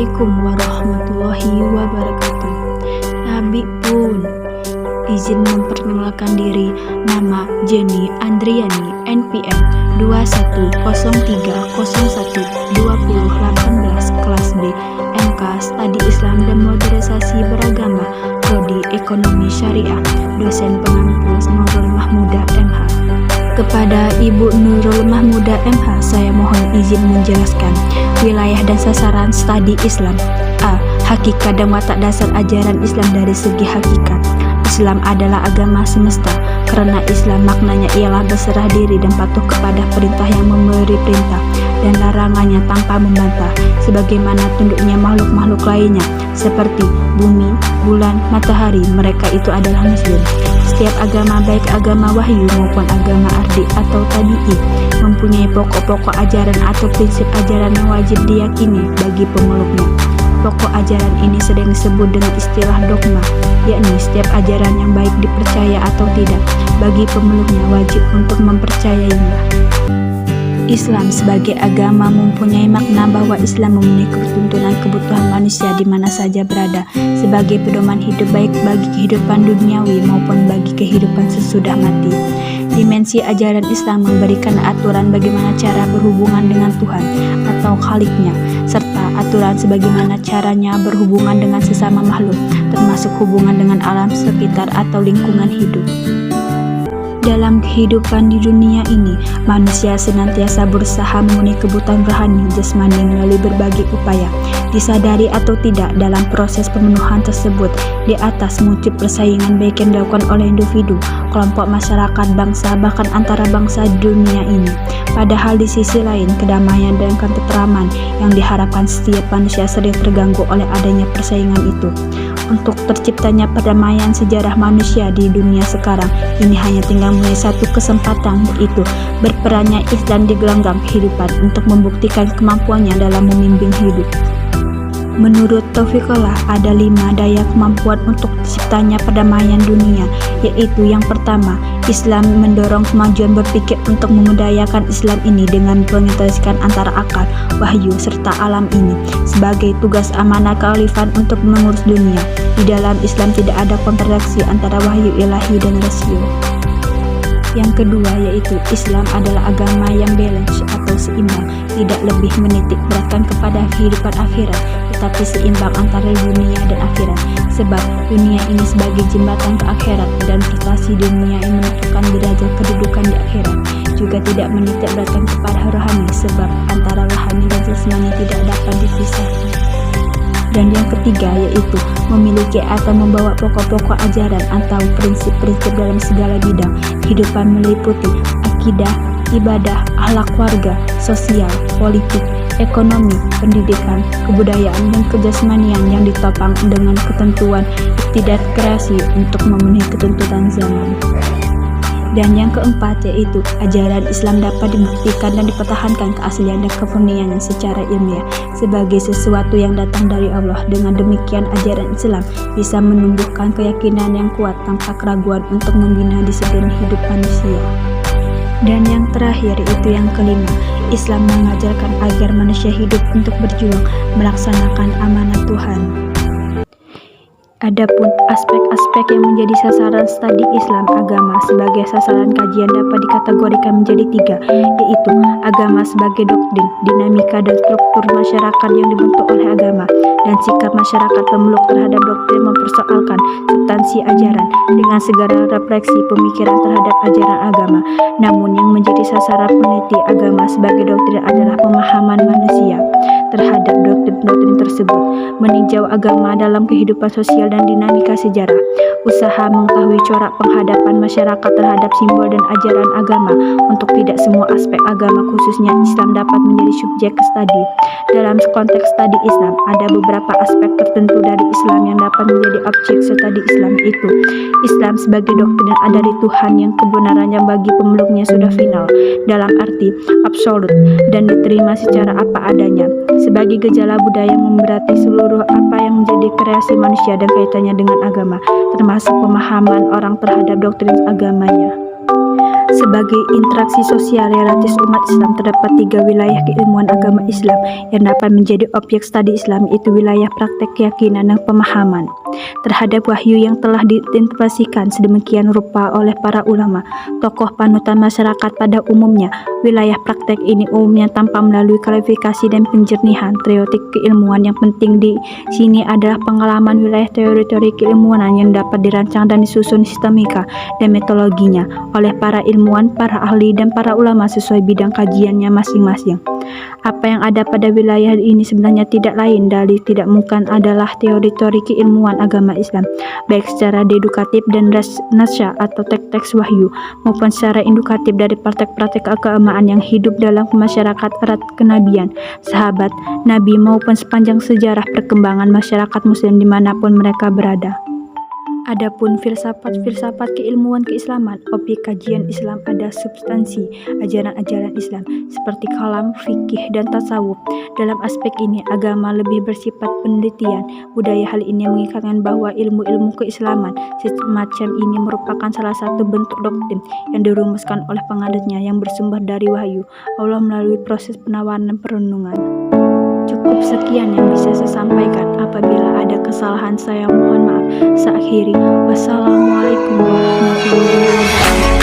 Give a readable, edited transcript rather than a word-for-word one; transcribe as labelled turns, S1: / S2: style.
S1: Assalamualaikum warahmatullahi wabarakatuh. Nabi pun izin memperkenalkan diri. Nama Jenny Andriani, NPM 2103012018, kelas B, MK Studi Islam dan Modernisasi Beragama, Prodi Ekonomi Syariah, dosen pengampu Nurul Mahmuda MH. Kepada Ibu Nurul Mahmuda MH, saya mohon izin menjelaskan wilayah dan sasaran studi Islam. A. Hakikat dan watak dasar ajaran Islam. Dari segi hakikat, Islam adalah agama semesta, karena Islam maknanya ialah berserah diri dan patuh kepada perintah yang memberi perintah dan larangannya tanpa membantah, sebagaimana tunduknya makhluk-makhluk lainnya seperti bumi, bulan, matahari. Mereka itu adalah Muslim. Setiap agama, baik agama wahyu maupun agama ardi atau tabi'i, mempunyai pokok-pokok ajaran atau prinsip ajaran yang wajib diyakini bagi pemeluknya. Pokok ajaran ini sering disebut dengan istilah dogma, yakni setiap ajaran yang baik dipercaya atau tidak, bagi pemeluknya wajib untuk mempercayainya. Islam sebagai agama mempunyai makna bahwa Islam memenuhi tuntunan kebutuhan manusia di mana saja berada, sebagai pedoman hidup baik bagi kehidupan duniawi maupun bagi kehidupan sesudah mati. Dimensi ajaran Islam memberikan aturan bagaimana cara berhubungan dengan Tuhan atau Khaliknya, serta aturan sebagaimana caranya berhubungan dengan sesama makhluk, termasuk hubungan dengan alam sekitar atau lingkungan hidup. Dalam kehidupan di dunia ini, manusia senantiasa berusaha memenuhi kebutuhan rohani jasmani melalui berbagai upaya. Disadari atau tidak, dalam proses pemenuhan tersebut, di atas muncul persaingan baik yang dilakukan oleh individu, kelompok masyarakat, bangsa, bahkan antara bangsa di dunia ini. Padahal di sisi lain, kedamaian dan ketentraman yang diharapkan setiap manusia sering terganggu oleh adanya persaingan itu. Untuk terciptanya perdamaian sejarah manusia di dunia sekarang ini hanya tinggal mempunyai satu kesempatan, yaitu berperannya Islam di gelanggang kehidupan untuk membuktikan kemampuannya dalam memimpin hidup. Menurut Taufiqullah, ada 5 daya kemampuan untuk terciptanya perdamaian dunia, yaitu yang pertama, Islam mendorong kemajuan berpikir untuk memudayakan Islam ini dengan mengintegrasikan antara akal, wahyu, serta alam ini sebagai tugas amanah kealifan untuk mengurus dunia. Di dalam Islam tidak ada kontraksi antara wahyu ilahi dan rasio. Yang kedua, yaitu Islam adalah agama yang balance atau seimbang, tidak lebih menitik beratkan kepada kehidupan akhirat, tetapi seimbang antara dunia dan akhirat, sebab dunia ini sebagai jembatan ke akhirat dan prestasi dunia yang menentukan derajat kedudukan di akhirat. Juga tidak menitik beratkan kepada rohani, sebab antara rohani dan jasmani tidak dapat dipisahkan. Dan yang ketiga, yaitu memiliki atau membawa pokok-pokok ajaran atau prinsip-prinsip dalam segala bidang kehidupan meliputi akidah, ibadah, akhlak warga, sosial, politik, ekonomi, pendidikan, kebudayaan, dan kejasmanian yang ditopang dengan ketentuan iktidar kreasi untuk memenuhi ketentuan zaman. Dan yang keempat, yaitu ajaran Islam dapat dibuktikan dan dipertahankan keaslian dan kemurniannya secara ilmiah sebagai sesuatu yang datang dari Allah. Dengan demikian, ajaran Islam bisa menumbuhkan keyakinan yang kuat tanpa keraguan untuk membina disiplin hidup manusia. Dan yang terakhir, yaitu yang kelima, Islam mengajarkan agar manusia hidup untuk berjuang melaksanakan amanat Tuhan. Adapun aspek-aspek yang menjadi sasaran studi Islam agama sebagai sasaran kajian dapat dikategorikan menjadi 3, yaitu agama sebagai doktrin, dinamika dan struktur masyarakat yang dibentuk oleh agama, dan sikap masyarakat pemeluk terhadap doktrin mempersoalkan substansi ajaran dengan segala refleksi pemikiran terhadap ajaran agama. Namun yang menjadi sasaran peneliti agama sebagai doktrin adalah pemahaman manusia terhadap doktrin-doktrin tersebut, meninjau agama dalam kehidupan sosial dan dinamika sejarah, usaha mengetahui corak penghadapan masyarakat terhadap simbol dan ajaran agama. Untuk tidak semua aspek agama khususnya Islam dapat menjadi subjek studi. Dalam konteks studi Islam, ada beberapa aspek tertentu dari Islam yang dapat menjadi objek studi Islam, yaitu Islam sebagai doktrin dari Tuhan yang kebenarannya bagi pemeluknya sudah final, dalam arti absolut, dan diterima secara apa adanya, sebagai gejala budaya yang memberati seluruh apa yang menjadi kreasi manusia dan kaitannya dengan agama, termasuk pemahaman orang terhadap doktrin agamanya. Sebagai interaksi sosial relatif umat Islam, terdapat 3 wilayah keilmuan agama Islam yang dapat menjadi objek studi Islam, yaitu wilayah praktek keyakinan dan pemahaman terhadap wahyu yang telah diinterpretasikan sedemikian rupa oleh para ulama, tokoh panutan masyarakat pada umumnya. Wilayah praktek ini umumnya tanpa melalui klarifikasi dan penjernihan teoretik keilmuan. Yang penting di sini adalah pengalaman wilayah teori-teori keilmuan yang dapat dirancang dan disusun sistemika dan metodologinya oleh para ilmuwan, para ahli, dan para ulama sesuai bidang kajiannya masing-masing. Apa yang ada pada wilayah ini sebenarnya tidak lain dari tidak mungkin adalah teori-teori keilmuan agama Islam, baik secara dedukatif dan nasya atau teks-teks wahyu, maupun secara indukatif dari praktek-praktek keagamaan yang hidup dalam masyarakat erat kenabian, sahabat Nabi, maupun sepanjang sejarah perkembangan masyarakat Muslim dimanapun mereka berada. Adapun filsafat keilmuan keislaman, objek kajian Islam ada substansi ajaran-ajaran Islam seperti kalam, fikih, dan tasawuf. Dalam aspek ini, agama lebih bersifat penelitian budaya. Hal ini mengikatkan bahwa ilmu-ilmu keislaman semacam ini merupakan salah satu bentuk doktrin yang dirumuskan oleh penganutnya yang bersumber dari wahyu Allah melalui proses penawaran dan perenungan. Cukup sekian yang bisa saya sampaikan. Apabila ada kesalahan, saya mohon maaf. Saya akhiri. Wassalamualaikum warahmatullahi wabarakatuh.